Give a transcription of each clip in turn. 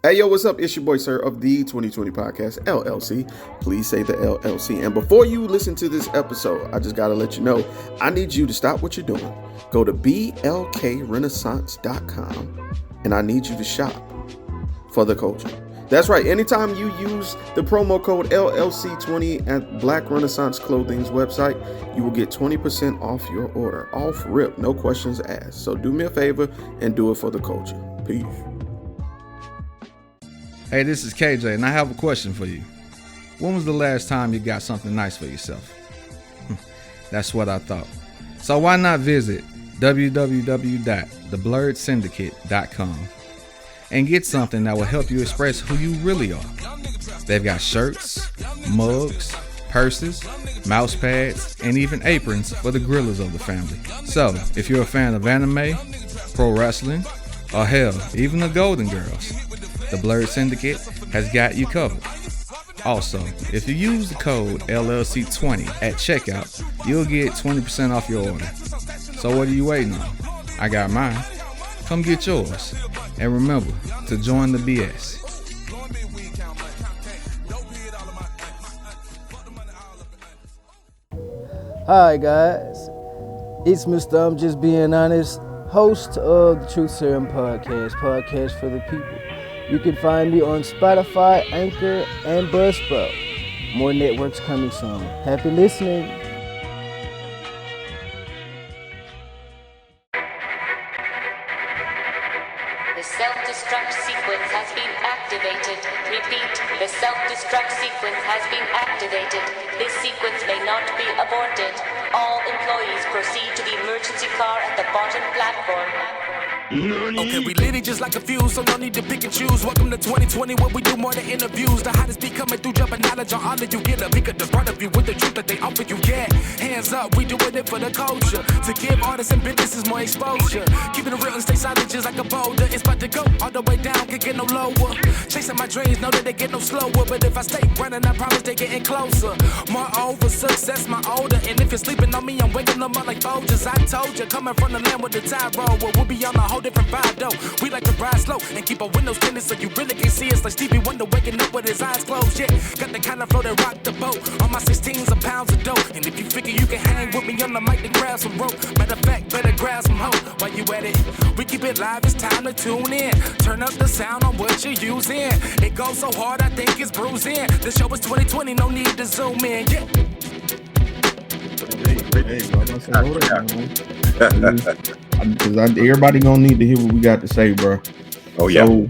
Hey, yo, what's up? It's your boy, sir, of the 2020 Podcast, LLC. Please say the LLC. And before you listen to this episode, I just got to let you know, I need you to stop what you're doing. Go to blkrenaissance.com, and I need you to shop for the culture. That's right. Anytime you use the promo code LLC20 at Black Renaissance Clothing's website, you will get 20% off your order. Off rip, no questions asked. So do me a favor and do it for the culture. Peace. Hey, this is KJ, and I have a question for you. When was the last time you got something nice for yourself? That's what I thought. So why not visit www.theblurredsyndicate.com and get something that will help you express who you really are. They've got shirts, mugs, purses, mouse pads, and even aprons for the grillers of the family. So if you're a fan of anime, pro wrestling, or hell, even the Golden Girls, the Blurred Syndicate has got you covered. Also, if you use the code LLC20 at checkout, you'll get 20% off your order. So what are you waiting on? I got mine. Come get yours. And remember to join the BS. Hi guys, it's Mr. I'm Just Being Honest, host of the Truth Serum podcast for the people. You can find me on Spotify, Anchor, and Buzzsprout. More networks coming soon. Happy listening. The self-destruct sequence has been activated. Repeat, the self-destruct sequence has been activated. This sequence may not be aborted. All employees proceed to the emergency car at the bottom platform. Okay, we lit it just like a fuse, so no need to pick and choose. Welcome to 2020, where we do more than interviews. The hottest be coming through, dropping knowledge on all of you. Get a peek at the front of you with the truth that they offer you. Yeah, hands up, we doing it for the culture. To give artists and businesses more exposure. Keeping it real and stay silent just like a boulder. It's about to go all the way down, can't get no lower. Chasing my dreams, know that they get no slower. But if I stay running, I promise they getting closer. Moreover, success my older. And if you're sleeping on me, I'm waking them up like Folgers. I told you, coming from the land with the tide roll. Well, we'll be on a whole different vibe though. We like to ride slow and keep our windows tinted so you really can see us. Like Stevie Wonder waking up with his eyes closed. Yeah, got the kind of flow that rock the boat. On my 16s of pounds of dope. And if you figure you can hang with me on the mic, then grab some rope. Matter of fact, better grab some hope. While you at it, we keep it live, it's time to tune in. Turn up the sound on what you're using. It goes so hard, I think it's bruising. The show is 2020, no need to zoom in. Yeah. Because everybody gonna need to hear what we got to say, bro. Oh yeah. So,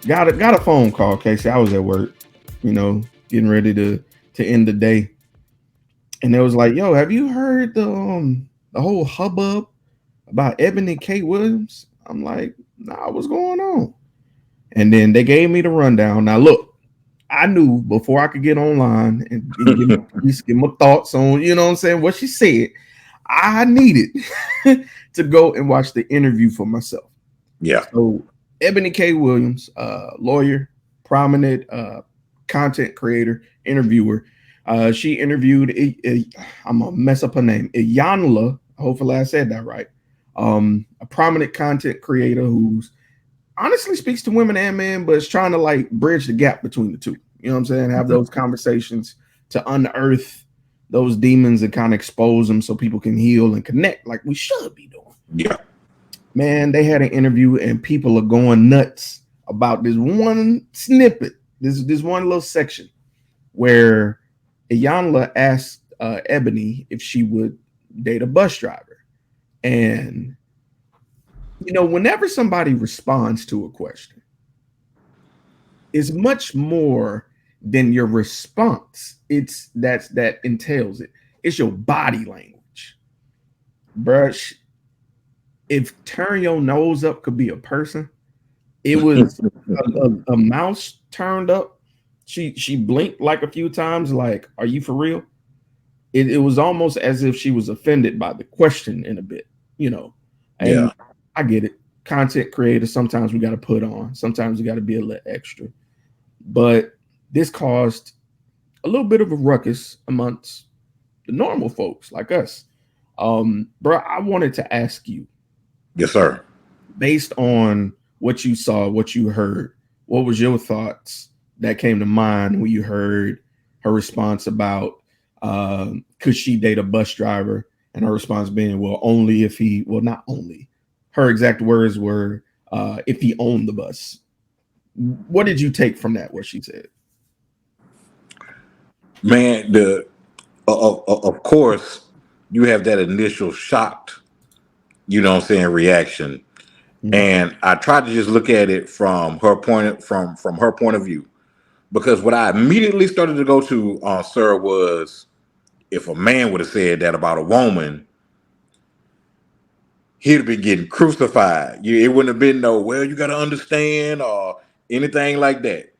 got a phone call, Kasey. I was at work, getting ready to end the day, and it was like, "Yo, have you heard the whole hubbub about Eboni K. Williams?" I'm like, "Nah, what's going on?" And then they gave me the rundown. Now look, I knew before I could get online and give my thoughts on, what she said. I needed to go and watch the interview for myself. Yeah. So Eboni K. Williams, lawyer, prominent content creator, interviewer. She interviewed I'm gonna mess up her name, Iyanla. Hopefully I said that right. A prominent content creator who's honestly speaks to women and men, but is trying to like bridge the gap between the two. You know what I'm saying? Have those conversations to unearth those demons and kind of expose them so people can heal and connect like we should be doing. Yeah. Man, they had an interview and people are going nuts about this one snippet, this one little section where Iyanla asked Eboni if she would date a bus driver. And, whenever somebody responds to a question, it's much more than your response. It's that entails it. It's your body language, bruh. If turn your nose up could be a person, it was a mouse turned up. She blinked like a few times. Like, are you for real? It was almost as if she was offended by the question in a bit, And yeah. I get it. Content creators, sometimes we got to put on. Sometimes we got to be a little extra. But this caused a little bit of a ruckus amongst the normal folks like us. Bro, I wanted to ask you. Yes, sir. Based on what you saw, what you heard, what was your thoughts that came to mind when you heard her response about could she date a bus driver? And her response being, well, only if he, well, not only. Her exact words were, if he owned the bus. What did you take from that, what she said? Man, of course, you have that initial shocked, reaction. And I tried to just look at it from her from her point of view. Because what I immediately started to go to, sir, was if a man would have said that about a woman, he'd have been getting crucified. It wouldn't have been no, well, you got to understand or anything like that,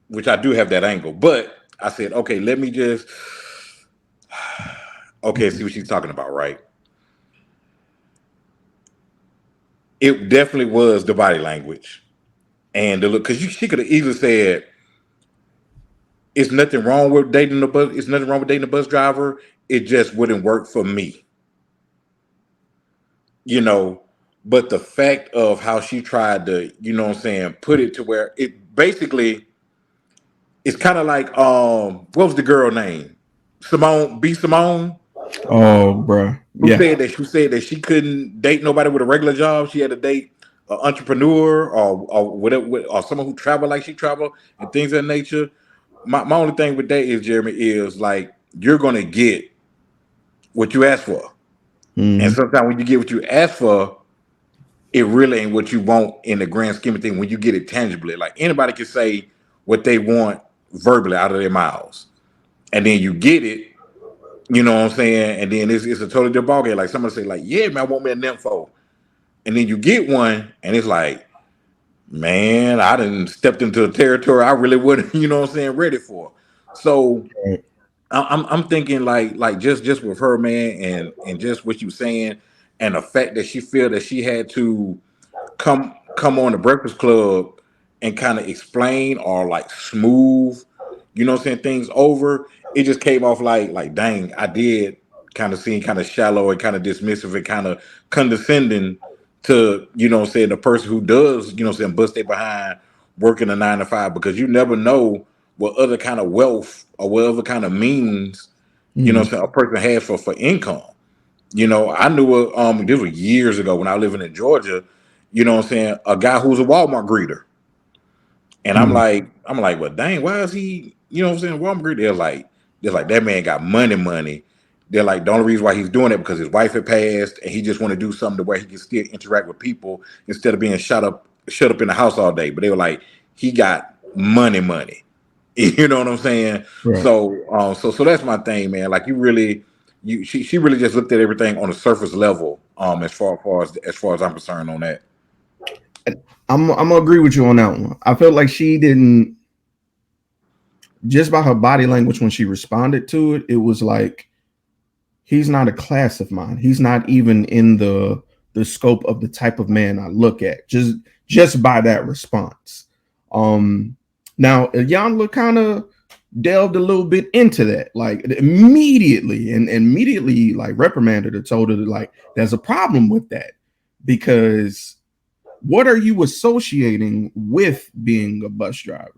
which I do have that angle. But I said, okay, let me just, see what she's talking about, right? It definitely was the body language. And the look, because she could have easily said, it's nothing wrong with dating a bus. It's nothing wrong with dating a bus driver. It just wouldn't work for me. But the fact of how she tried to, put it to where it basically, it's kind of like, what was the girl name? Simone. Oh, bro. Who said that she couldn't date nobody with a regular job. She had to date an entrepreneur or whatever, or someone who traveled like she traveled and things of that nature. My only thing with that is, Jeremy, is like you're gonna get what you ask for. And sometimes when you get what you ask for, it really ain't what you want in the grand scheme of things when you get it tangibly. Like anybody can say what they want verbally out of their mouths. And then you get it, you know what I'm saying? And then it's a totally different ballgame. Like somebody say, like, yeah, man, I want me a nympho. And then you get one, and it's like, man, I done stepped into a territory I really wouldn't, ready for. So I'm thinking like just with her, man, and just what you saying, and the fact that she feel that she had to come on the Breakfast Club and kind of explain or like smooth, things over. It just came off like dang, I did kind of seem kind of shallow and kind of dismissive and kind of condescending to, the person who does, bust their behind working a 9 to 5, because you never know what other kind of wealth or what other kind of means, a person has for income. I knew this was years ago when I was living in Georgia, a guy who's a Walmart greeter. And I'm like, well, dang, why is he, Walmart greeter? They're like, that man got money. They're like, the only reason why he's doing it because his wife had passed and he just want to do something to where he can still interact with people instead of being shut up in the house all day. But they were like, he got money. You know what I'm saying? Right. So that's my thing, man. Like she really just looked at everything on a surface level. As far as I'm concerned on that. I'm gonna agree with you on that one. I felt like she didn't, just by her body language when she responded to it, it was like, he's not a class of mine. He's not even in the scope of the type of man I look at. Just by that response. Now Iyanla kind of delved a little bit into that, like immediately, and immediately like reprimanded her, told her that, like, there's a problem with that, because what are you associating with being a bus driver?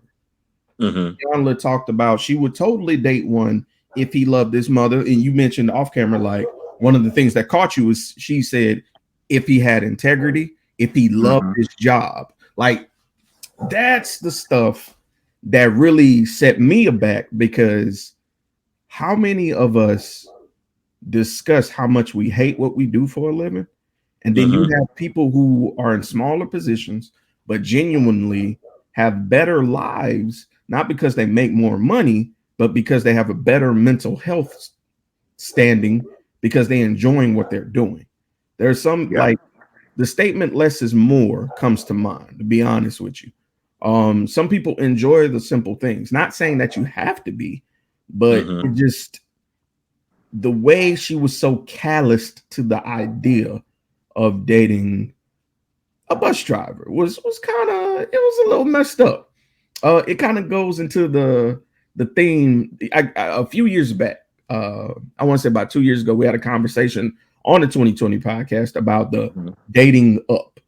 Iyanla talked about she would totally date one if he loved his mother. And you mentioned off camera, like one of the things that caught you was she said, if he had integrity, if he loved his job. Like that's the stuff that really set me aback, because how many of us discuss how much we hate what we do for a living? And then you have people who are in smaller positions, but genuinely have better lives, not because they make more money, but because they have a better mental health standing, because they're enjoying what they're doing. There's some like the statement less is more comes to mind, to be honest with you. Some people enjoy the simple things, not saying that you have to be, but it just the way she was so calloused to the idea of dating a bus driver was kind of, it was a little messed up. It kind of goes into the theme. A few years back, I want to say about 2 years ago, we had a conversation on the 2020 podcast about the dating up.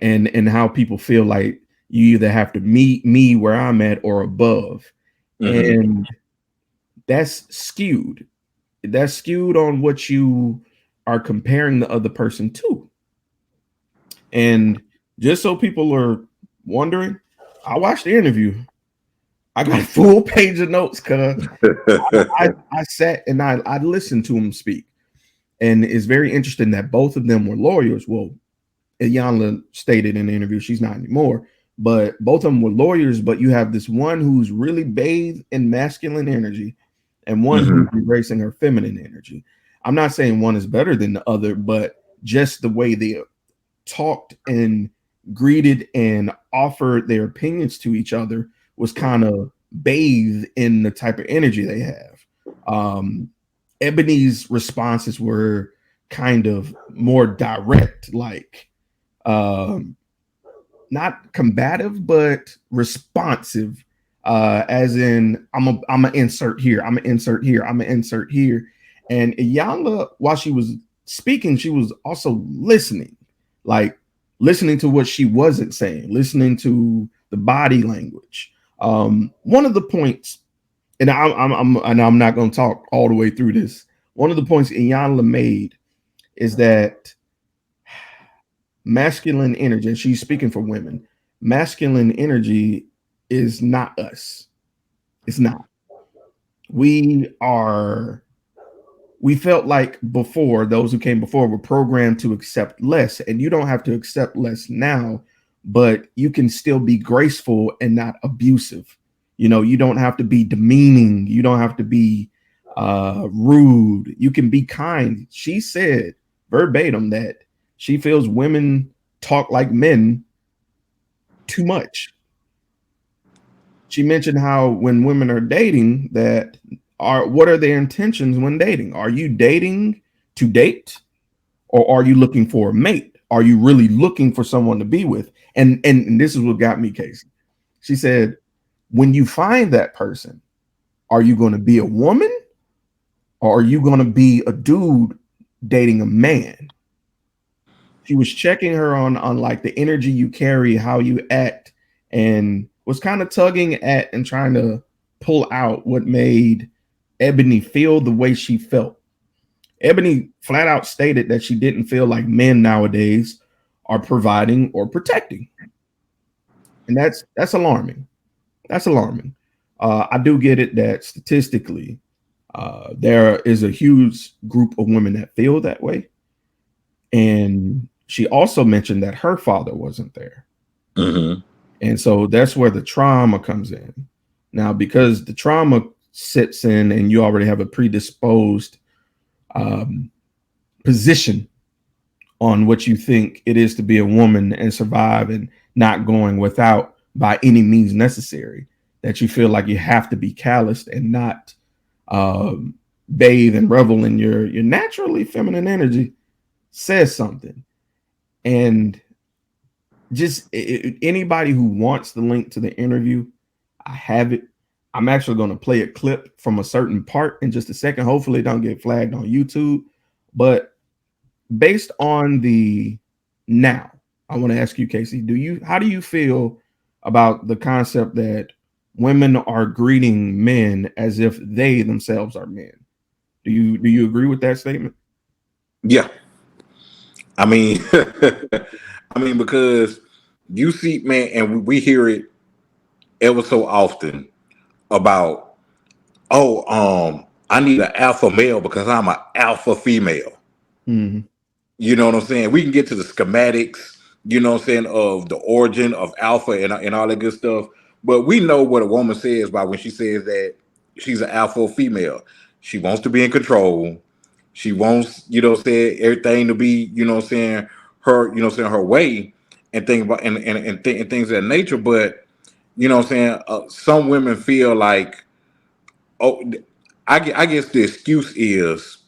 and how people feel like you either have to meet me where I'm at or above. And that's skewed. That's skewed on what you are comparing the other person to. And just so people are wondering, I watched the interview. I got a full page of notes because I sat and I listened to him speak. And it's very interesting that both of them were lawyers. Well, Iyanla stated in the interview she's not anymore, but both of them were lawyers. But you have this one who's really bathed in masculine energy and one who's embracing her feminine energy. I'm not saying one is better than the other, but just the way they talked and greeted and offered their opinions to each other was kind of bathed in the type of energy they have. Ebony's responses were kind of more direct, like not combative, but responsive. As in, I'm a insert here, I'm an insert here, I'm an insert here. And Iyanla, while she was speaking, she was also listening, like listening to what she wasn't saying, listening to the body language. One of the points, and I'm not going to talk all the way through this. One of the points Iyanla made is that masculine energy, and she's speaking for women, masculine energy is not us. It's not. We felt like before, those who came before were programmed to accept less, and you don't have to accept less now, but you can still be graceful and not abusive. You know, you don't have to be demeaning. You don't have to be rude. You can be kind. She said verbatim that she feels women talk like men too much. She mentioned how when women are dating, what are their intentions when dating? Are you dating to date, or are you looking for a mate? Are you really looking for someone to be with? And this is what got me, Kasey. She said, when you find that person, are you going to be a woman, or are you going to be a dude dating a man? She was checking her on like the energy you carry, how you act, and was kind of tugging at and trying to pull out what made Ebony feel the way she felt. Ebony flat out stated that she didn't feel like men nowadays are providing or protecting. And that's alarming. That's alarming. I do get it that statistically, there is a huge group of women that feel that way. And she also mentioned that her father wasn't there. And so that's where the trauma comes in. Now, because the trauma sits in and you already have a predisposed position on what you think it is to be a woman and survive and not going without by any means necessary, that you feel like you have to be calloused and not bathe and revel in your naturally feminine energy, says something. And just anybody who wants the link to the interview, I have it. I'm actually going to play a clip from a certain part in just a second. Hopefully it don't get flagged on YouTube. But based on now, I want to ask you, Kasey, how do you feel about the concept that women are greeting men as if they themselves are men? Do you agree with that statement? Yeah. I mean, because you see, man, and we hear it ever so often about, I need an alpha male because I'm an alpha female. Mm-hmm. You know what I'm saying? We can get to the schematics, you know what I'm saying, of the origin of alpha and all that good stuff. But we know what a woman says by when she says that she's an alpha female. She wants to be in control. She wants, you know what I'm saying, everything to be, you know what I'm saying, her, you know what I'm saying, her way and think about and things of that nature. But, you know what I'm saying, some women feel like, I guess the excuse is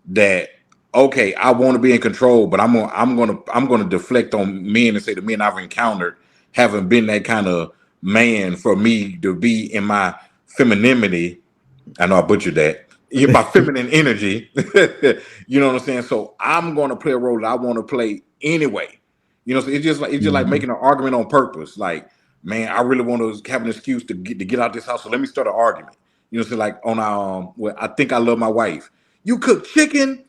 that, okay, I want to be in control, but I'm gonna deflect on men and say the men I've encountered haven't been that kind of man for me to be in my femininity. I know I butchered that. In my feminine energy, you know what I'm saying. So I'm gonna play a role that I want to play anyway. You know, so it's just like making an argument on purpose. Like, man, I really want to have an excuse to get out this house, so let me start an argument. You know, so like on our well, I think I love my wife. You cook chicken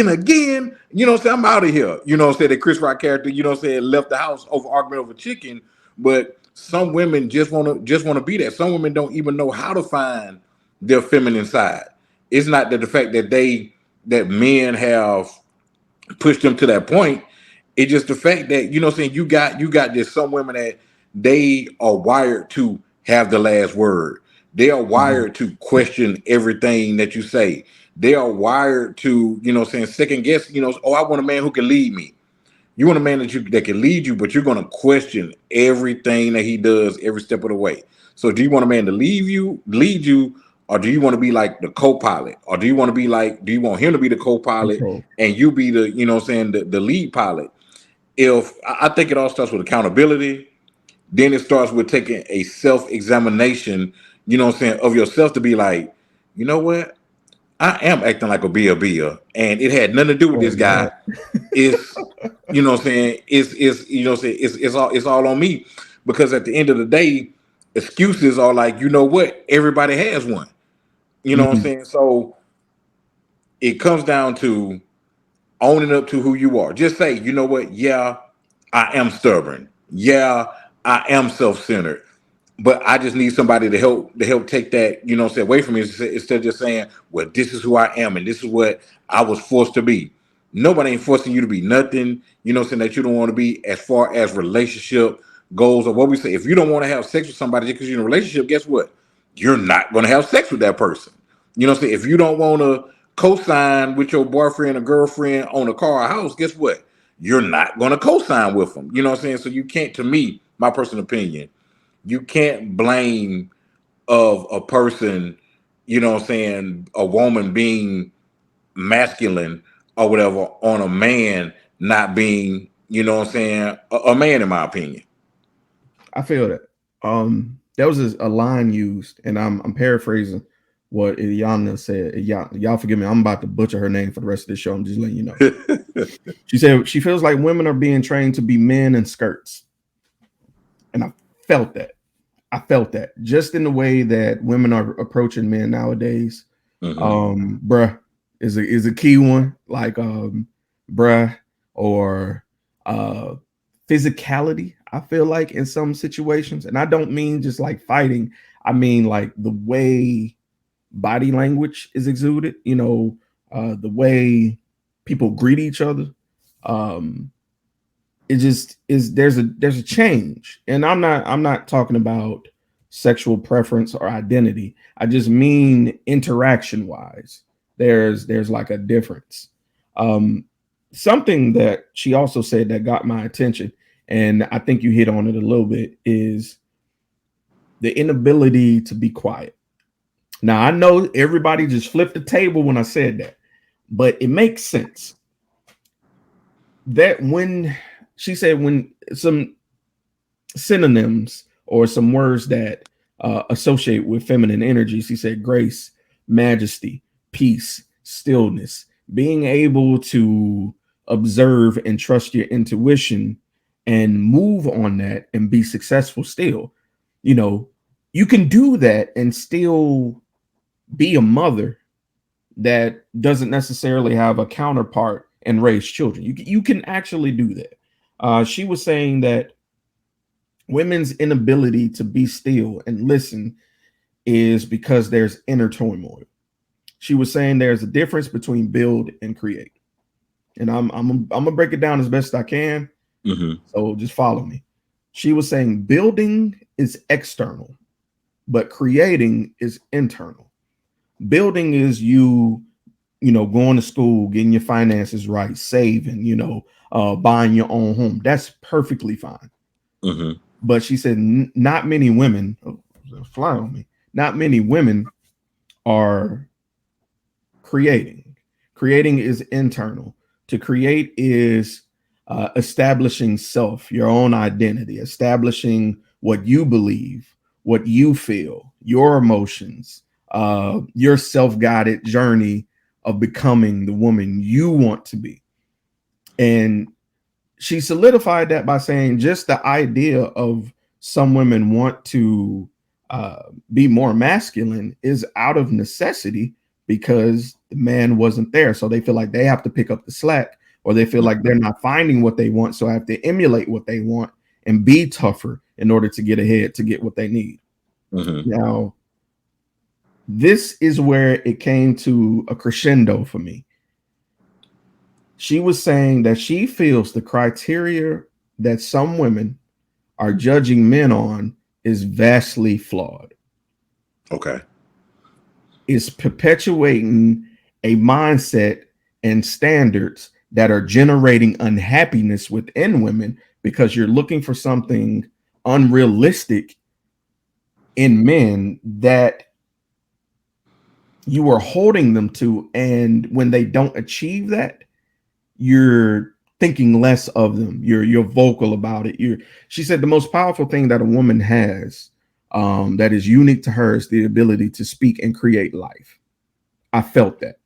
again. You know, I'm out of here. You know, the Chris Rock character. You know, left the house over argument over chicken. But some women just want to be there. Some women don't even know how to find their feminine side. It's not that the fact that men have pushed them to that point. It's just the fact that you got just some women that they are wired to have the last word. They are wired to question everything that you say. They are wired to second guess. I want a man who can lead me. You want a man that can lead you, but you're going to question everything that he does every step of the way. So do you want a man to lead you, or do you want to be like the co-pilot? Or do you want him to be the co-pilot and you be the, the lead pilot? I think it all starts with accountability. Then it starts with taking a self-examination, of yourself to be like, you know what? I am acting like a Bia, and it had nothing to do with this guy. It's it's all on me, because at the end of the day, excuses are like, you know what? Everybody has one. You know what I'm saying? So it comes down to owning up to who you are. Just say, you know what? Yeah, I am stubborn. Yeah, I am self-centered. But I just need somebody to help take that, away from me, instead of just saying, well, this is who I am and this is what I was forced to be. Nobody ain't forcing you to be nothing, that you don't want to be, as far as relationship goes, or what we say. If you don't want to have sex with somebody just because you're in a relationship, guess what? You're not going to have sex with that person. If you don't want to co-sign with your boyfriend or girlfriend on a car or house, guess what? You're not going to co-sign with them. So you can't, to me, my personal opinion, you can't blame of a person, a woman being masculine or whatever on a man not being, a man, in my opinion. I feel that. There was a line used, and I'm paraphrasing what Iyanla said. Y'all forgive me. I'm about to butcher her name for the rest of the show. I'm just letting you know. She said she feels like women are being trained to be men in skirts. And I felt that. Just in the way that women are approaching men nowadays. Bruh is a key one. Like bruh, or physicality, I feel like, in some situations. And I don't mean just like fighting. I mean like the way body language is exuded, the way people greet each other. It just is, there's a change. And I'm not talking about sexual preference or identity. I just mean interaction wise. There's like a difference. Something that she also said that got my attention, and I think you hit on it a little bit, is the inability to be quiet. Now, I know everybody just flipped the table when I said that, but it makes sense. That when she said, when some synonyms or some words that associate with feminine energy, she said grace, majesty, peace, stillness, being able to observe and trust your intuition and move on that and be successful still. You can do that and still be a mother that doesn't necessarily have a counterpart and raise children. You can actually do that. She was saying that women's inability to be still and listen is because there's inner turmoil. She was saying there's a difference between build and create. And I'm gonna break it down as best I can. So just follow me. She was saying building is external, but creating is internal. Building is you going to school, getting your finances right, saving, buying your own home. That's perfectly fine. But she said not many women, fly on me, not many women are creating. Creating is internal. To create is establishing self, your own identity, establishing what you believe, what you feel, your emotions, your self-guided journey of becoming the woman you want to be. And she solidified that by saying just the idea of some women want to be more masculine is out of necessity because the man wasn't there. So they feel like they have to pick up the slack, or they feel like they're not finding what they want. So I have to emulate what they want and be tougher in order to get ahead, to get what they need. Now, this is where it came to a crescendo for me. She was saying that she feels the criteria that some women are judging men on is vastly flawed. Okay. It's perpetuating a mindset and standards that are generating unhappiness within women because you're looking for something unrealistic in men that you are holding them to. And when they don't achieve that, you're thinking less of them. You're vocal about it. She said the most powerful thing that a woman has that is unique to her is the ability to speak and create life. I felt that.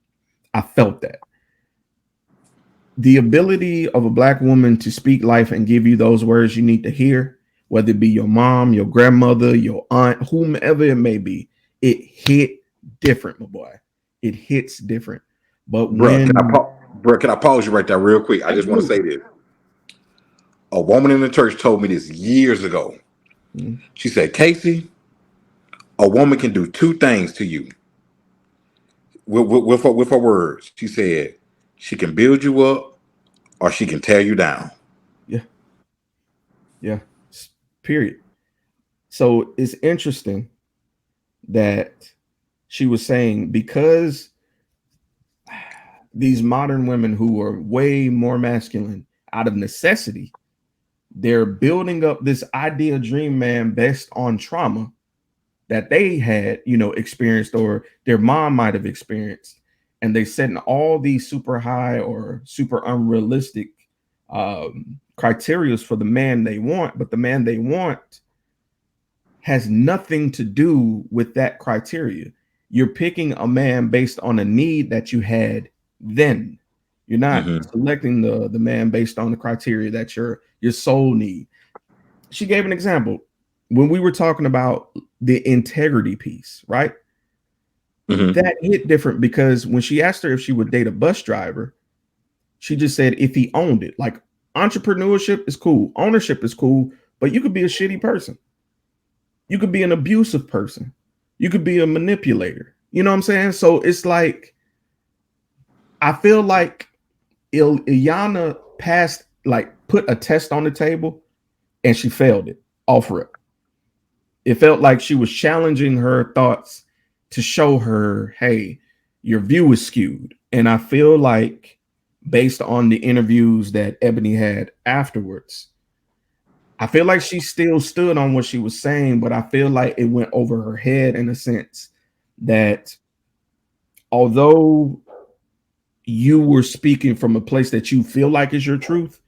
The ability of a Black woman to speak life and give you those words you need to hear, whether it be your mom, your grandmother, your aunt, whomever it may be, it hit different, my boy. It hits different. But can I pause you right there real quick? I just want to say this. A woman in the church told me this years ago. She said, Kasey, a woman can do two things to you with her words. She said, she can build you up or she can tear you down. Yeah. Period. So it's interesting that she was saying because these modern women who are way more masculine out of necessity, they're building up this ideal dream man based on trauma that they had, experienced or their mom might have experienced. And they setting all these super high or super unrealistic criteria for the man they want, but the man they want has nothing to do with that criteria. You're picking a man based on a need that you had then. You're not selecting the man based on the criteria that your soul need. She gave an example when we were talking about the integrity piece, right? That hit different because when she asked her if she would date a bus driver, she just said if he owned it. Like, entrepreneurship is cool, ownership is cool, but you could be a shitty person. You could be an abusive person. You could be a manipulator. You know what I'm saying? So it's like, I feel like Iyanla put a test on the table and she failed it off rip. It felt like she was challenging her thoughts to show her, hey, your view is skewed. And I feel like based on the interviews that Eboni had afterwards, I feel like she still stood on what she was saying, but I feel like it went over her head in a sense that although you were speaking from a place that you feel like is your truth,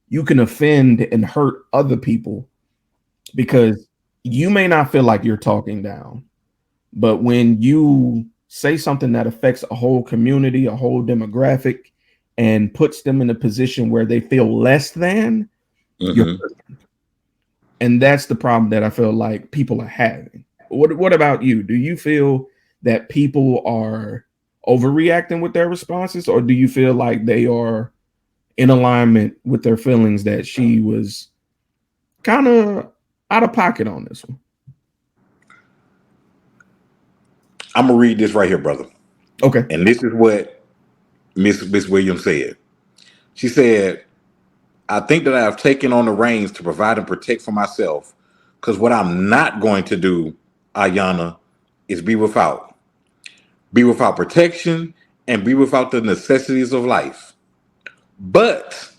you can offend and hurt other people because you may not feel like you're talking down. But when you say something that affects a whole community, a whole demographic, and puts them in a position where they feel less than, and that's the problem that I feel like people are having. What about you? Do you feel that people are overreacting with their responses, or do you feel like they are in alignment with their feelings that she was kind of out of pocket on this one? I'm gonna read this right here, brother. Okay. And this is what Miss Williams said. She said, I think that I have taken on the reins to provide and protect for myself, because what I'm not going to do, Iyanla, is be without protection and be without the necessities of life. But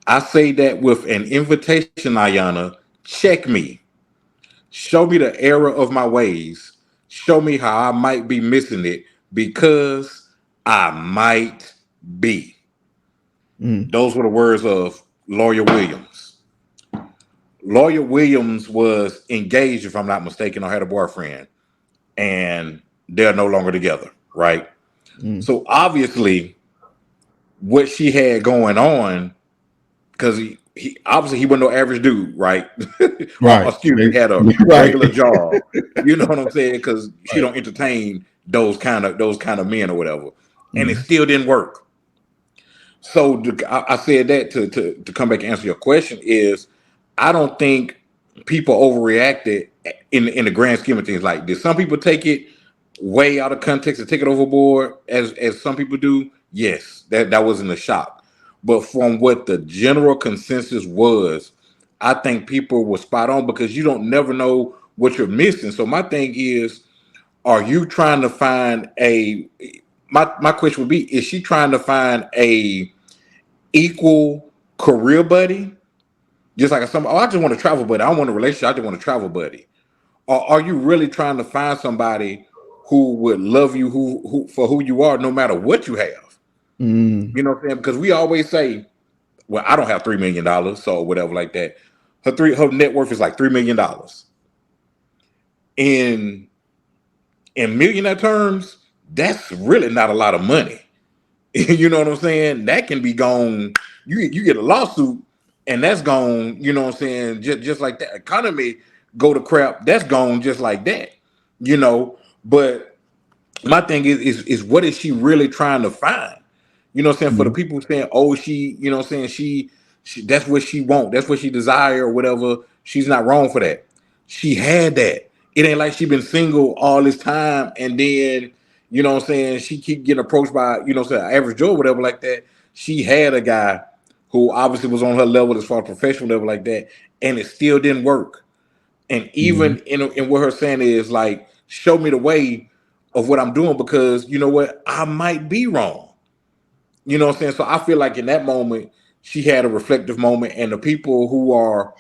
I say that with an invitation, Iyanla, check me. Show me the error of my ways. Show me how I might be missing it, because I might be. Those were the words of Lawyer Williams. Lawyer Williams was engaged, if I'm not mistaken, or had a boyfriend, and they're no longer together, right? So obviously, what she had going on because he obviously he wasn't no average dude, right? Or Right. excuse me, had a Right. regular job. You know what I'm saying? Because she don't entertain those kind of men or whatever, and it still didn't work. So I said that to come back and answer your question is I don't think people overreacted in the grand scheme of things. Like, did some people take it way out of context and take it overboard as some people do? Yes, that wasn't a shock. But from what the general consensus was, I think people were spot on because you don't never know what you're missing. So my thing is, are you trying to find my question would be, is she trying to find a equal career buddy? Just like I just want a travel buddy. I don't want a relationship. I just want a travel buddy. Or are you really trying to find somebody who would love you who for who you are, no matter what you have? You know what I'm saying? Because we always say, well, I don't have $3 million, so whatever like that. Her net worth is like $3 million. In millionaire terms, that's really not a lot of money. You know what I'm saying? That can be gone. You get a lawsuit and that's gone, you know what I'm saying? Just like that. Economy go to crap, that's gone just like that. You know, but my thing is what is she really trying to find? You know what I'm saying? For the people saying, oh, she, you know what I'm saying, she that's what she want, that's what she desire or whatever. She's not wrong for that. She had that. It ain't like she been single all this time and then, you know what I'm saying, she keep getting approached by, you know what I'm saying, average Joe or whatever like that. She had a guy who obviously was on her level as far as professional level like that, and it still didn't work. And even in what her saying is like, show me the way of what I'm doing because you know what, I might be wrong. You know what I'm saying? So I feel like in that moment, she had a reflective moment, and the people who are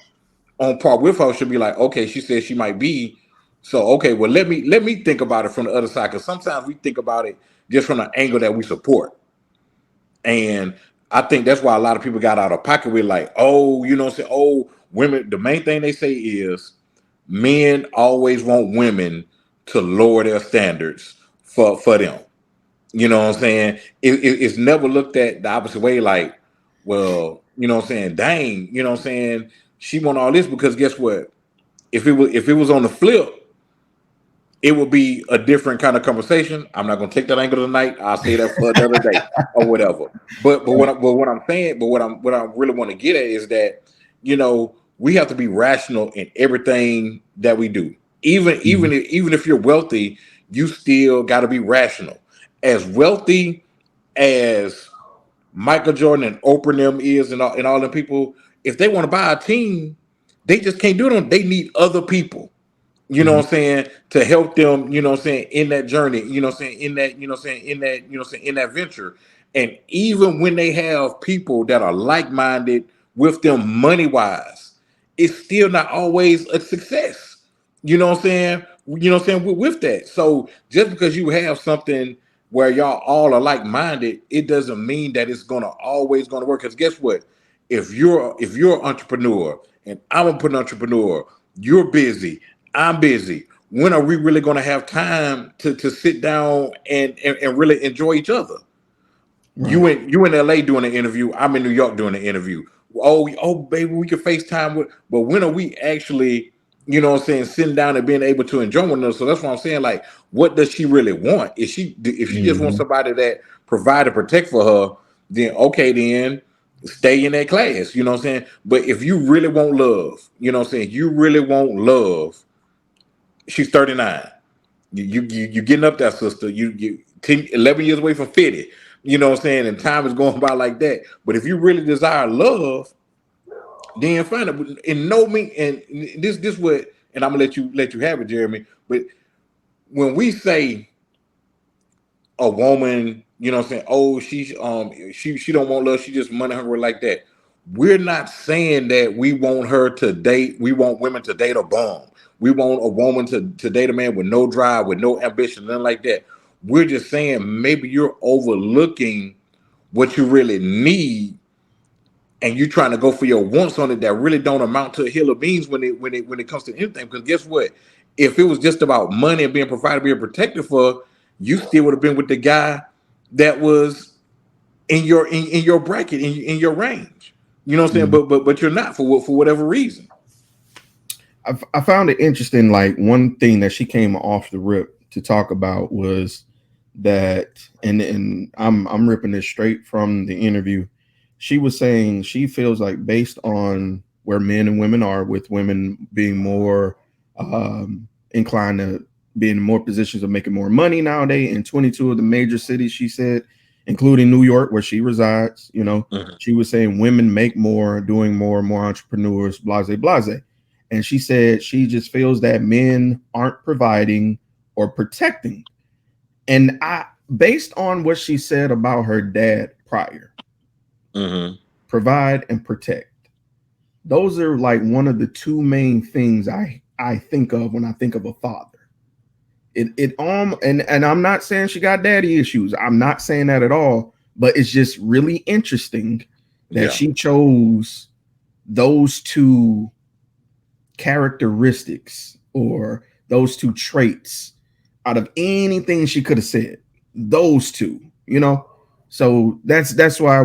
on par with her should be like, okay, she said she might be. So okay, well let me think about it from the other side because sometimes we think about it just from the angle that we support. And I think that's why a lot of people got out of pocket with like, oh, you know what I'm saying? Oh, women, the main thing they say is men always want women to lower their standards for them. You know what I'm saying? It's never looked at the opposite way, like, well, you know what I'm saying? Dang, you know what I'm saying? She want all this because guess what? If it was on the flip, it would be a different kind of conversation. I'm not gonna take that angle tonight. I'll say that for another day or whatever. But what I'm saying, but what I really want to get at is that, you know, we have to be rational in everything that we do. Even if you're wealthy, you still got to be rational. As wealthy as Michael Jordan and Oprah and them is and all them people, if they want to buy a team, they just can't do it. They need other people, you know what I'm saying, to help them, you know what I'm saying, in that journey, you know what I'm saying, in that, you know what I'm saying, in that, you know what I'm saying, in that venture. And even when they have people that are like-minded with them money-wise, it's still not always a success. You know what I'm saying? You know what I'm saying, with that. So just because you have something where y'all all are like-minded, it doesn't mean that it's always gonna work. Because guess what? If you're an entrepreneur and I'm an entrepreneur, you're busy, I'm busy. When are we really going to have time to sit down and really enjoy each other? Right. You in LA doing an interview. I'm in New York doing an interview. Oh, baby, we can FaceTime with. But when are we actually, you know what I'm saying, sitting down and being able to enjoy one another? So that's what I'm saying. Like, what does she really want? If she just wants somebody that provide and protect for her, then okay, then stay in that class. You know what I'm saying? But if you really want love, you know what I'm saying, you really want love. She's 39. You getting up there, sister. You 10, 11 years away from 50. You know what I'm saying? And time is going by like that. But if you really desire love, then find it. And know me. And this what. And I'm gonna let you have it, Jeremy. But when we say a woman, you know what I'm saying, oh, she don't want love, she just money hungry like that. We're not saying that we want her to date, we want women to date a bum. We want a woman to date a man with no drive, with no ambition, nothing like that. We're just saying maybe you're overlooking what you really need and you're trying to go for your wants on it that really don't amount to a hill of beans when it comes to anything. Because guess what? If it was just about money and being provided, being protected for, you still would have been with the guy that was in your bracket, in your range. You know what I'm saying? But you're not for whatever reason. I found it interesting. Like one thing that she came off the rip to talk about was that, and I'm ripping this straight from the interview. She was saying she feels like based on where men and women are, with women being more inclined to be in more positions of making more money nowadays in 22 of the major cities, she said, including New York, where she resides. She was saying women make more, doing more entrepreneurs, blase, blase. And she said she just feels that men aren't providing or protecting. And based on what she said about her dad prior, provide and protect. Those are like one of the two main things I think of when I think of a father. And I'm not saying she got daddy issues. I'm not saying that at all. But it's just really interesting that she chose those two characteristics or those two traits out of anything she could have said. Those two, So that's why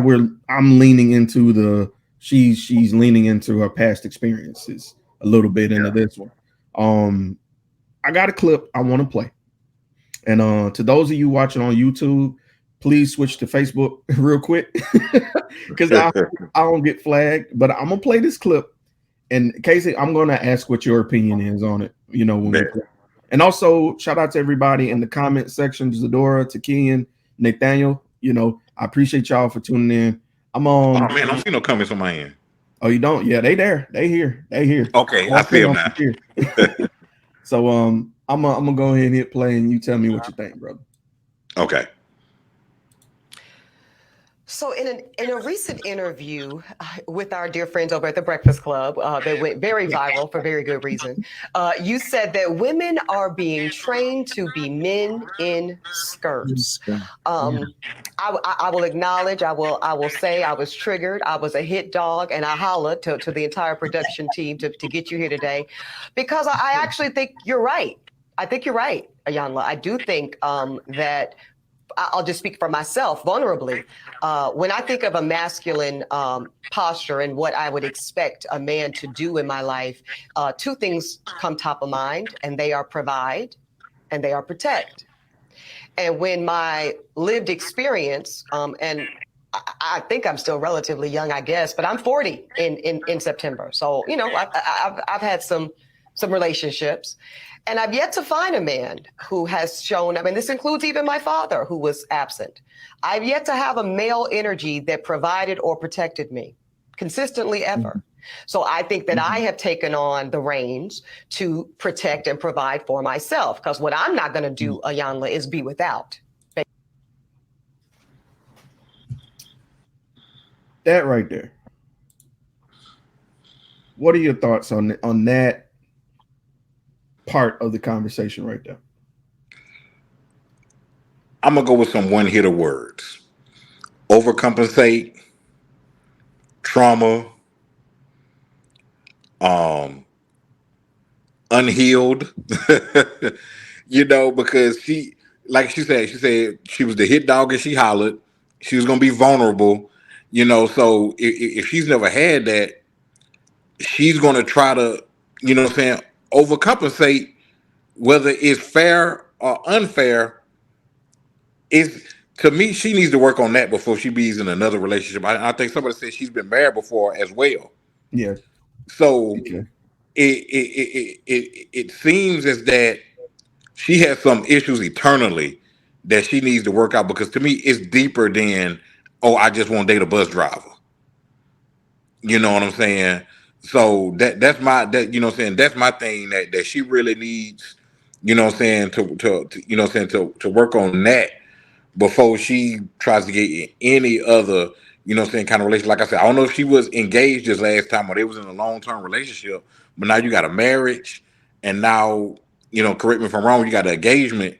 I'm leaning into she's leaning into her past experiences a little bit into this one. I got a clip I want to play. And to those of you watching on YouTube, please switch to Facebook real quick because I don't get flagged. But I'm gonna play this clip. And Kasey, I'm gonna ask what your opinion is on it. When we play. And also shout out to everybody in the comment section, Zadora, Takian, Nathaniel. I appreciate y'all for tuning in. I'm on. Oh man, I don't see no comments on my end. Oh, you don't? Yeah, they there. They here. Okay, I see them now. So I'm gonna go ahead and hit play, and you tell me what you think, brother. Okay. So in a recent interview with our dear friends over at the Breakfast Club, that went very viral for very good reason, you said that women are being trained to be men in skirts. I will acknowledge, I will say I was triggered. I was a hit dog, and I hollered to the entire production team to get you here today, because I actually think you're right. I think you're right, Iyanla. I do think that I'll just speak for myself vulnerably. When I think of a masculine posture and what I would expect a man to do in my life, two things come top of mind, and they are provide and they are protect. And when my lived experience, and I think I'm still relatively young, I guess, but I'm 40 in September. So, I've had some relationships. And I've yet to find a man who has shown, this includes even my father, who was absent. I've yet to have a male energy that provided or protected me consistently ever. So I think that I have taken on the reins to protect and provide for myself, because what I'm not going to do, Iyanla, is be without. That right there. What are your thoughts on that part of the conversation right there? I'm gonna go with some one-hitter words: overcompensate, trauma, unhealed. Because she said she was the hit dog and she hollered. She was gonna be vulnerable. So if she's never had that, she's gonna try to, overcompensate, whether it's fair or unfair. To me, she needs to work on that before she be in another relationship. I think somebody said she's been married before as well. Yeah. So it seems as that she has some issues internally that she needs to work out, because to me it's deeper than, I just want to date a bus driver. You know what I'm saying? So that's my that's my thing that she really needs, to work on that before she tries to get in any other, kind of relationship. Like I said, I don't know if she was engaged this last time or they was in a long-term relationship, but now you got a marriage, and now, correct me if I'm wrong, you got an engagement,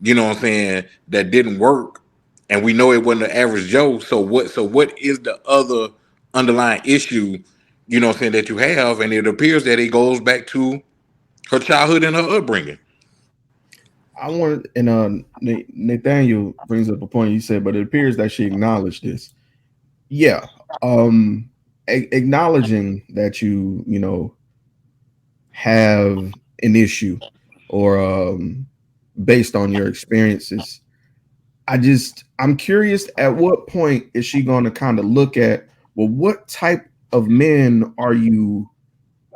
that didn't work, and we know it wasn't the average Joe. So what is the other underlying issue, that you have? And it appears that it goes back to her childhood and her upbringing. I want, and Nathaniel brings up a point. You said, but it appears that she acknowledged this. Yeah. acknowledging that you know have an issue or based on your experiences. I'm curious, at what point is she going to kind of look at, well, what type of men are you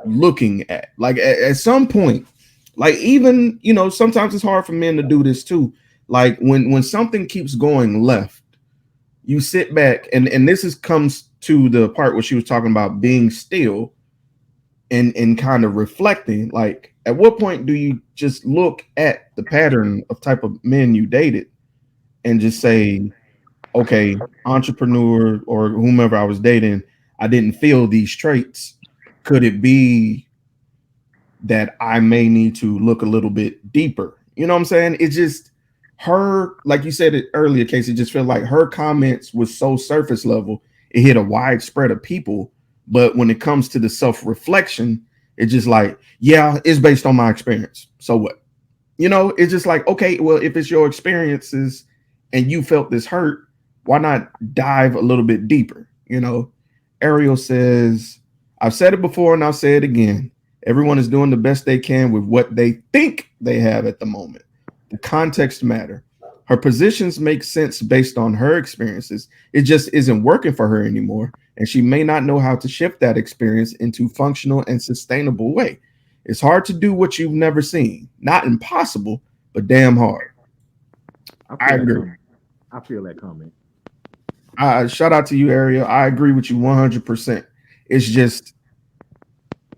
looking at? Like at some point, like, even, you know, sometimes it's hard for men to do this too. Like when something keeps going left, you sit back, and this is comes to the part where she was talking about being still and kind of reflecting. Like, at what point do you just look at the pattern of type of men you dated and just say, okay, entrepreneur or whomever I was dating, I didn't feel these traits. Could it be that I may need to look a little bit deeper? You know what I'm saying? It's just her, like you said it earlier, Kasey, just feel like her comments was so surface level. It hit a wide spread of people. But when it comes to the self-reflection, it's just like, yeah, it's based on my experience. So what? You know, it's just like, okay, well, if it's your experiences and you felt this hurt, why not dive a little bit deeper? You know, Ariel says, I've said it before and I'll say it again. Everyone is doing the best they can with what they think they have at the moment. The context matter. Her positions make sense based on her experiences. It just isn't working for her anymore. And she may not know how to shift that experience into functional and sustainable way. It's hard to do what you've never seen. Not impossible, but damn hard. I agree. I feel that comment. Shout out to you, Ariel. I agree with you 100%. It's just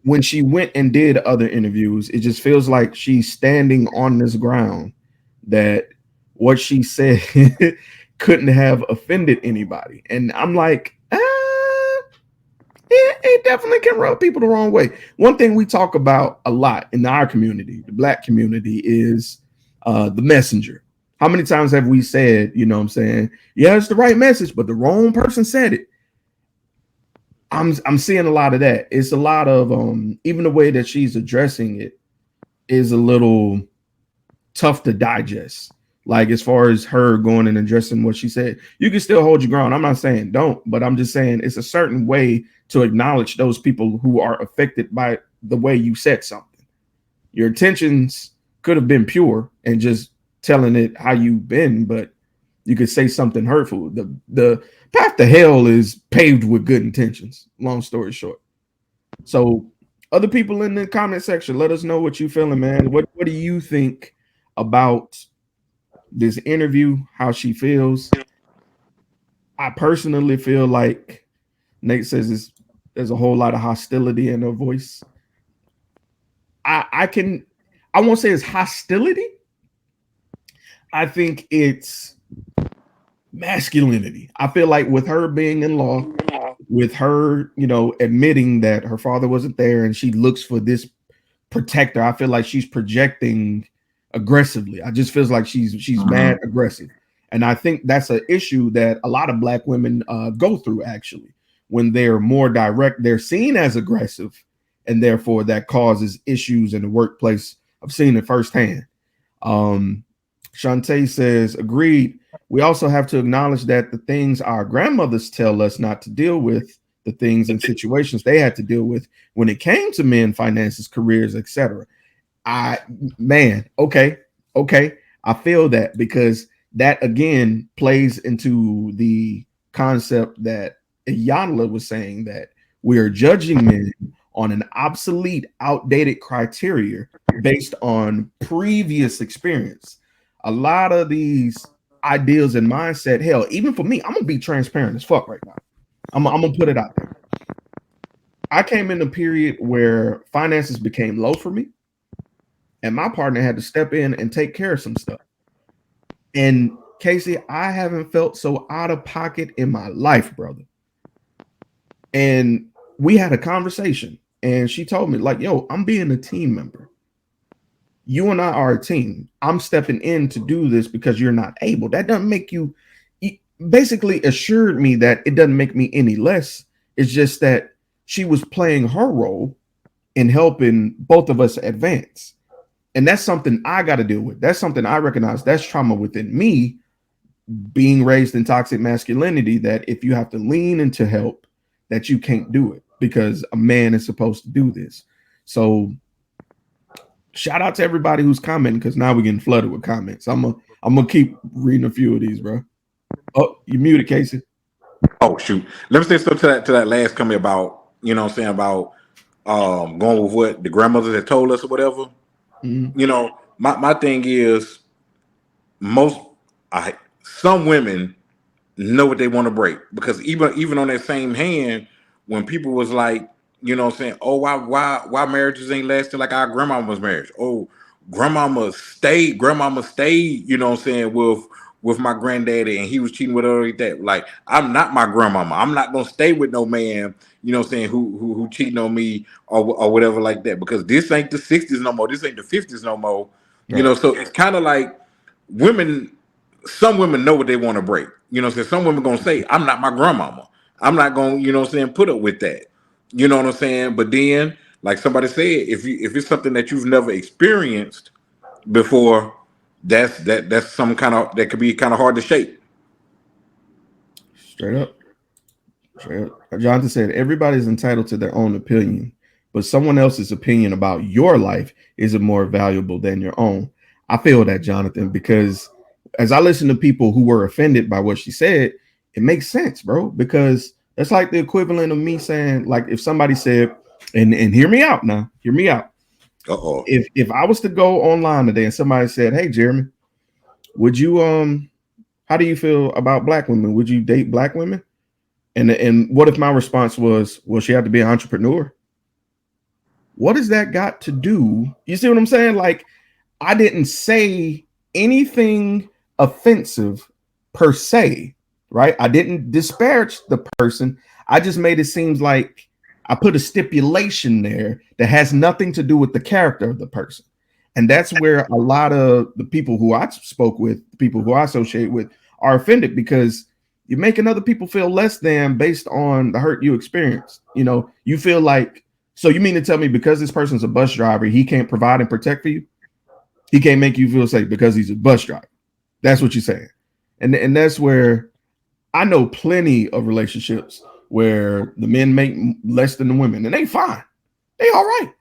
when she went and did other interviews, it just feels like she's standing on this ground that what she said couldn't have offended anybody. And I'm like, it definitely can rub people the wrong way. One thing we talk about a lot in our community, the Black community, is the messenger. How many times have we said, you know what I'm saying, yeah, it's the right message, but the wrong person said it? I'm seeing a lot of that. It's a lot of even the way that she's addressing it is a little tough to digest. Like, as far as her going and addressing what she said, you can still hold your ground. I'm not saying don't, but I'm just saying it's a certain way to acknowledge those people who are affected by the way you said something. Your intentions could have been pure and just telling it how you've been, but you could say something hurtful. The path to hell is paved with good intentions, long story short. So other people in the comment section, let us know what you feeling, man. What do you think about this interview, how she feels? I personally feel like Nate says there's a whole lot of hostility in her voice. I won't say it's hostility. I think it's masculinity. I feel like with her being in law, with her, you know, admitting that her father wasn't there and she looks for this protector, I feel like she's projecting aggressively. I just feels like she's mad aggressive. And I think that's an issue that a lot of Black women go through, actually. When they're more direct, they're seen as aggressive, and therefore that causes issues in the workplace. I've seen it firsthand. Shantae says, agreed. We also have to acknowledge that the things our grandmothers tell us not to deal with, the things and situations they had to deal with when it came to men, finances, careers, etc. Okay. I feel that, because that again plays into the concept that Iyanla was saying, that we are judging men on an obsolete, outdated criteria based on previous experience. A lot of these ideas and mindset, hell, even for me, I'm gonna be transparent as fuck right now. I'm gonna put it out there. I came in a period where finances became low for me, and my partner had to step in and take care of some stuff. And Kasey, I haven't felt so out of pocket in my life, brother. And we had a conversation, and she told me, like, yo, I'm being a team member. You and I are a team. I'm stepping in to do this because you're not able. That doesn't make you, basically assured me that it doesn't make me any less. It's just that she was playing her role in helping both of us advance. And that's something I got to deal with. That's something I recognize. That's trauma within me, being raised in toxic masculinity, that if you have to lean into help, that you can't do it because a man is supposed to do this. So shout out to everybody who's commenting because now we're getting flooded with comments. I'm gonna keep reading a few of these, bro. Oh, you muted, Kasey. Oh shoot. Let me say something to that last comment about, you know what I'm saying, about going with what the grandmothers had told us or whatever. Mm-hmm. You know, my thing is some women know what they want to break, because even on that same hand, when people was like, you know what I'm saying, oh, why marriages ain't lasting like our grandmama's marriage. Oh, grandmama stayed, you know what I'm saying, with my granddaddy and he was cheating with her like that. Like, I'm not my grandmama. I'm not gonna stay with no man, you know what I'm saying, who cheating on me or whatever like that, because this ain't the 60s no more. This ain't the 50s no more. You know, so it's kind of like some women know what they want to break. You know what I'm saying? Some women gonna say, I'm not my grandmama. I'm not gonna, you know what I'm saying, put up with that. You know what I'm saying? But then, like somebody said, if it's something that you've never experienced before, that's some kind of, that could be kind of hard to shake. Straight up. Jonathan said, everybody's entitled to their own opinion, but someone else's opinion about your life isn't more valuable than your own. I feel that, Jonathan, because as I listen to people who were offended by what she said, it makes sense, bro, because that's like the equivalent of me saying, like, if somebody said, and hear me out now, hear me out. Uh-oh. If I was to go online today and somebody said, hey, Jeremy, would you, how do you feel about black women? Would you date black women? And what if my response was, well, she had to be an entrepreneur? What has that got to do? You see what I'm saying? Like, I didn't say anything offensive per se, right? I didn't disparage the person. I just made it seem like I put a stipulation there that has nothing to do with the character of the person. And that's where a lot of the people who I spoke with, people who I associate with, are offended, because you're making other people feel less than based on the hurt you experienced. You know, you feel like, so you mean to tell me because this person's a bus driver, he can't provide and protect for you? He can't make you feel safe because he's a bus driver. That's what you're saying. And that's where I know plenty of relationships where the men make less than the women, and they fine. They all right.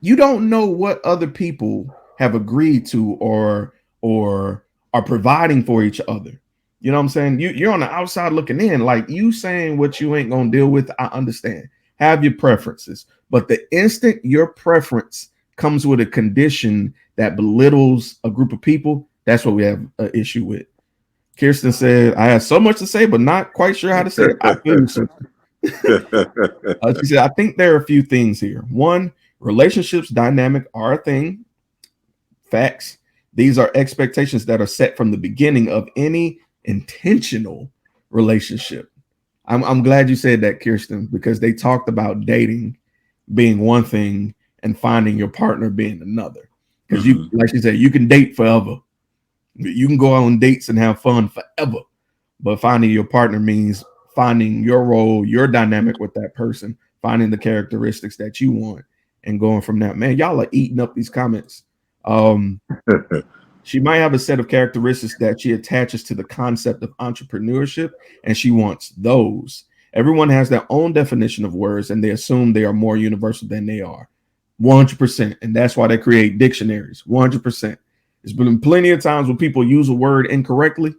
You don't know what other people have agreed to or are providing for each other. You know what I'm saying? You're on the outside looking in, like, you saying what you ain't gonna deal with. I understand. Have your preferences, but the instant your preference comes with a condition that belittles a group of people, that's what we have an issue with. Kirsten said, I have so much to say, but not quite sure how to say it. I feel you, sister. She said, I think there are a few things here. One, relationships dynamic are a thing. Facts. These are expectations that are set from the beginning of any intentional relationship. I'm glad you said that, Kirsten, because they talked about dating being one thing and finding your partner being another. Because you, like she said, you can date forever. You can go on dates and have fun forever. But finding your partner means finding your role, your dynamic with that person, finding the characteristics that you want, and going from that. Man, y'all are eating up these comments. She might have a set of characteristics that she attaches to the concept of entrepreneurship, and she wants those. Everyone has their own definition of words, and they assume they are more universal than they are. 100%. And that's why they create dictionaries. 100%. There's been plenty of times when people use a word incorrectly,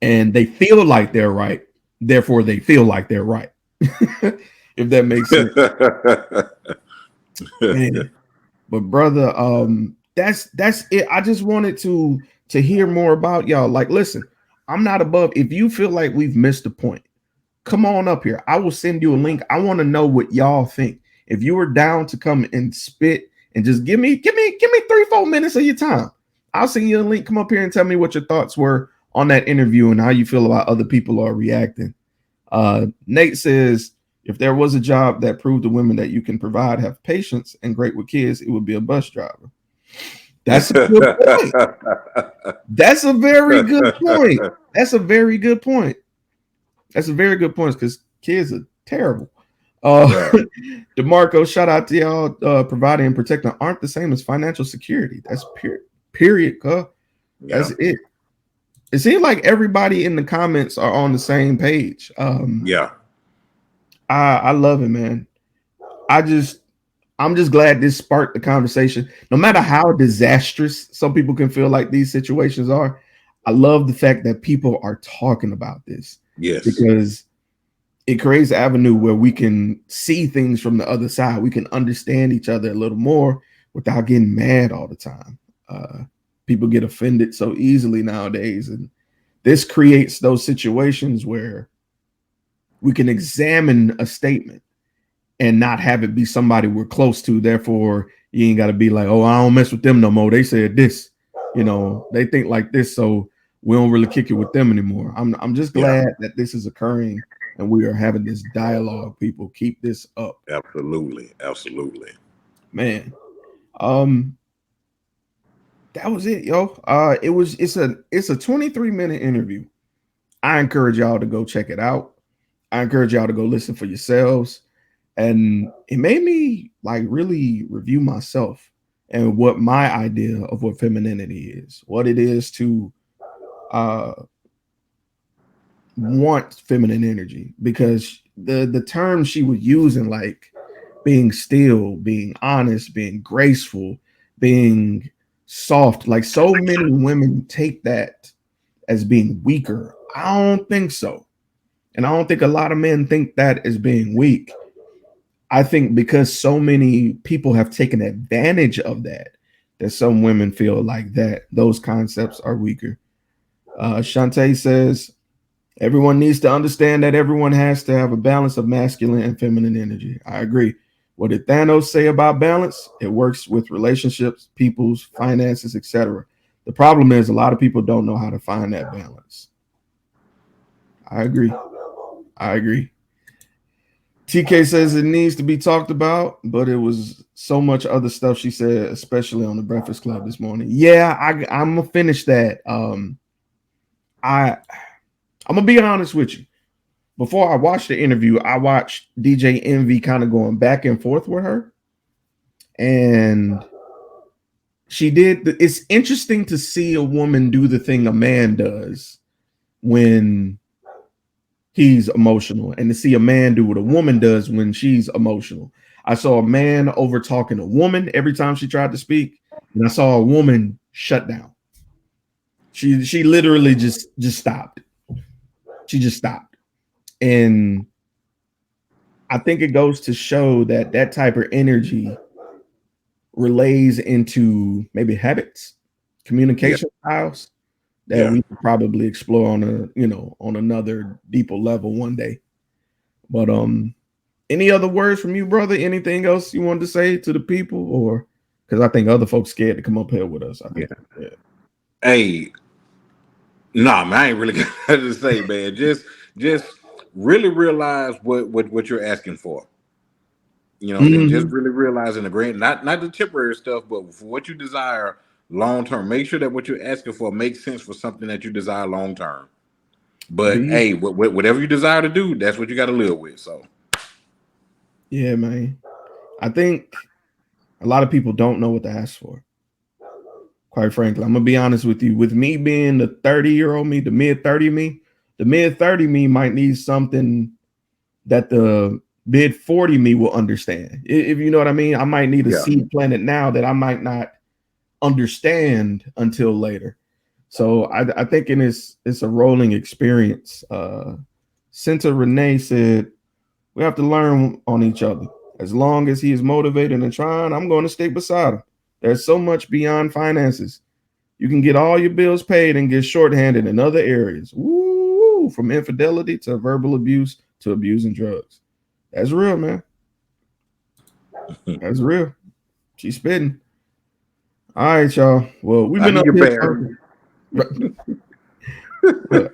and they feel like they're right. Therefore, they feel like they're right. If that makes sense. Man. But brother, that's it. I just wanted to hear more about y'all. Like, listen, I'm not above. If you feel like we've missed a point, come on up here. I will send you a link. I want to know what y'all think. If you were down to come and spit and just give me 3-4 minutes of your time, I'll send you a link. Come up here and tell me what your thoughts were on that interview and how you feel about other people are reacting. Nate says, if there was a job that proved to women that you can provide, have patience, and great with kids, it would be a bus driver. That's a good point. That's a very good point. That's a very good point. That's a very good point, because kids are terrible. DeMarco, shout out to y'all. Providing and protecting aren't the same as financial security. That's period. That's it. it seems like everybody in the comments are on the same page. Yeah. I love it, man. I'm just glad this sparked the conversation. No matter how disastrous some people can feel like these situations are, I love the fact that people are talking about this. Yes. Because it creates an avenue where we can see things from the other side. We can understand each other a little more without getting mad all the time. People get offended so easily nowadays, and this creates those situations where we can examine a statement and not have it be somebody we're close to. Therefore, you ain't got to be like, oh, I don't mess with them no more. They said this, they think like this, so we don't really kick it with them anymore. I'm just glad that this is occurring and we are having this dialogue. People, keep this up. Absolutely, man. That was it, yo. It's a 23-minute interview. I encourage y'all to go check it out. I encourage y'all to go listen for yourselves. And it made me like really review myself and what my idea of what femininity is, what it is to want feminine energy, because the term she was using, like being still, being honest, being graceful, being soft, like so many women take that as being weaker. I don't think so. And I don't think a lot of men think that as being weak. I think because so many people have taken advantage of that some women feel like that those concepts are weaker. Shantae says, everyone needs to understand that everyone has to have a balance of masculine and feminine energy. I agree. What did Thanos say about balance? It works with relationships, people's finances, etc. The problem is a lot of people don't know how to find that balance. I agree. TK says it needs to be talked about, but it was so much other stuff she said, especially on the Breakfast Club this morning. Yeah, I'm gonna finish that. I'm gonna be honest with you. Before I watched the interview, I watched DJ Envy kind of going back and forth with her, and she did. It's interesting to see a woman do the thing a man does when he's emotional, and to see a man do what a woman does when she's emotional. I saw a man over talking a woman every time she tried to speak, and I saw a woman shut down. She literally just stopped. She just stopped. And I think it goes to show that that type of energy relays into maybe habits, communication styles that we could probably explore on another deeper level one day. But any other words from you, brother? Anything else you wanted to say to the people, or because I think other folks scared to come up here with us? I think. Yeah. Hey, nah, man, I ain't really got to say, man. Just really realize what you're asking for. You know, and just really realizing the grand, not the temporary stuff, but for what you desire long term. Make sure that what you're asking for makes sense for something that you desire long term. But hey, whatever you desire to do, that's what you got to live with. So, yeah, man. I think a lot of people don't know what to ask for. Quite frankly, I'm gonna be honest with you. With me being the 30-year-old me, the mid 30 me might need something that the mid 40 me will understand. If you know what I mean, I might need a seed planted now that I might not understand until later. So I think it's a rolling experience. Senta Renee said we have to learn on each other. As long as he is motivated and trying, I'm going to stay beside him. There's so much beyond finances. You can get all your bills paid and get shorthanded in other areas. Woo! From infidelity to verbal abuse to abusing drugs. That's real, man. That's real. She's spitting. All right, y'all. Well, we've been up here.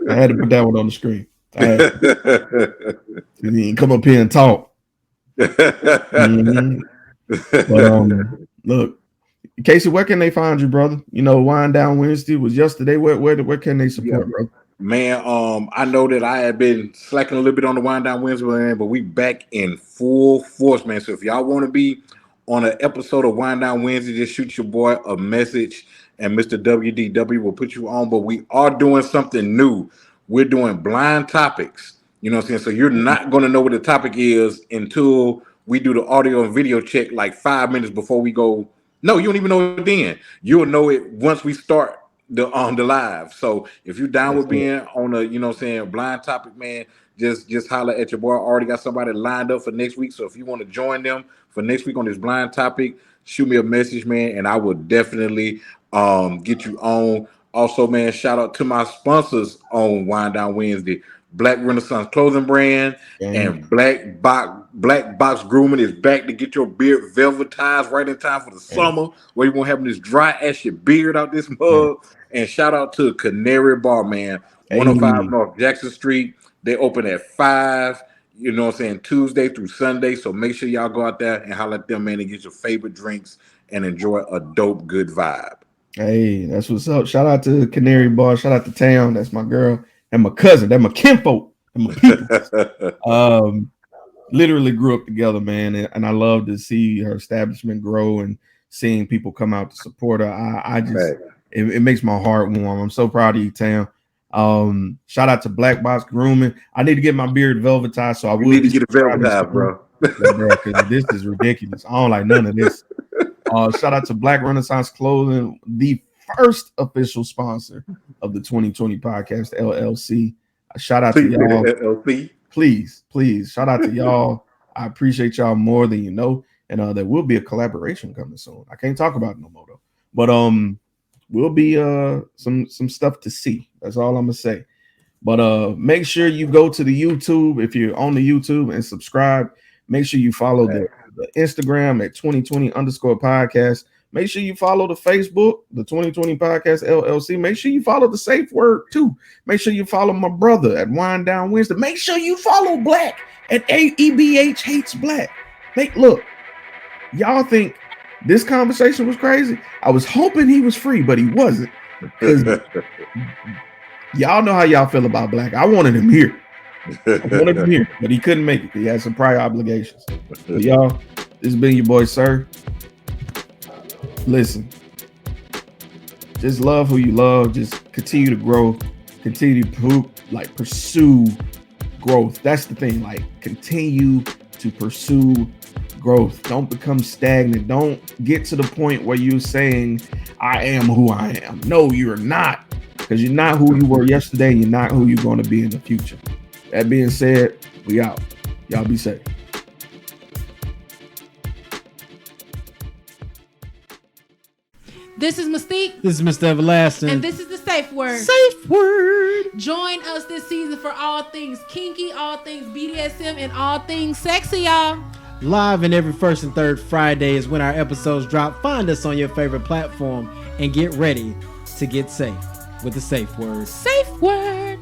I had to put that one on the screen. You didn't come up here and talk. But look, Kasey, where can they find you, brother? You know, Wind Down Wednesday was yesterday. Where can they support, bro? Man, I know that I have been slacking a little bit on the Wind Down Wednesday, man, but we back in full force, man. So if y'all want to be on an episode of Wind Down Wednesday, just shoot your boy a message and Mr. WDW will put you on. But we are doing something new. We're doing blind topics. You know what I'm saying? So you're not going to know what the topic is until we do the audio and video check like 5 minutes before we go. No, you don't even know it then. You'll know it once we start the live. So if you're down with being on a, you know what I'm saying, blind topic, man, just holler at your boy. I already got somebody lined up for next week. So if you want to join them for next week on this blind topic, shoot me a message, man, and I will definitely get you on. Also, man, shout out to my sponsors on Wind Down Wednesday. Black Renaissance Clothing Brand and Black Box Grooming is back to get your beard velvetized right in time for the summer, where you won't have this dry ass your beard out this mug. And shout out to Canary Bar, man, 105 North Jackson Street. They open at 5. You know what I'm saying, Tuesday through Sunday. So make sure y'all go out there and holler at them, man, and get your favorite drinks and enjoy a dope, good vibe. Hey, that's what's up. Shout out to Canary Bar. Shout out to Town. That's my girl. And my cousin, they're my kinfolk, and my people. Literally grew up together, man, and I love to see her establishment grow and seeing people come out to support her. I just it makes my heart warm. I'm so proud of you, Tam. Shout out to Black Box Grooming. I need to get my beard velvetized, so I will need to get it velvetized, bro. Because this is ridiculous. I don't like none of this. Shout out to Black Renaissance Clothing, the first official sponsor of the 2020 podcast, LLC. Shout out to y'all. LLC. Please. Shout out to y'all. I appreciate y'all more than you know. And there will be a collaboration coming soon. I can't talk about it no more though. But will be some stuff to see. That's all I'm gonna say. But make sure you go to the YouTube if you're on the YouTube and subscribe. Make sure you follow the Instagram at 2020_podcast. Make sure you follow the Facebook, the 2020 Podcast LLC. Make sure you follow the Safe Word too. Make sure you follow my brother at Wind Down Wednesday. Make sure you follow Black at AEBH Hates Black. Look, y'all think this conversation was crazy? I was hoping he was free, but he wasn't. Y'all know how y'all feel about Black. I wanted him here. But he couldn't make it. He had some prior obligations. But y'all, this has been your boy, Sir. Listen, just love who you love. Just continue to grow. Continue to pursue growth. That's the thing. Like, continue to pursue growth. Don't become stagnant. Don't get to the point where you're saying, I am who I am. No, you're not. Because you're not who you were yesterday. You're not who you're going to be in the future. That being said, we out. Y'all be safe. This is Mystique. This is Mr. Everlasting. And this is the Safe Word. Safe Word. Join us this season for all things kinky, all things BDSM, and all things sexy, y'all. Live and every first and third Friday is when our episodes drop. Find us on your favorite platform and get ready to get safe with the Safe Word. Safe Word.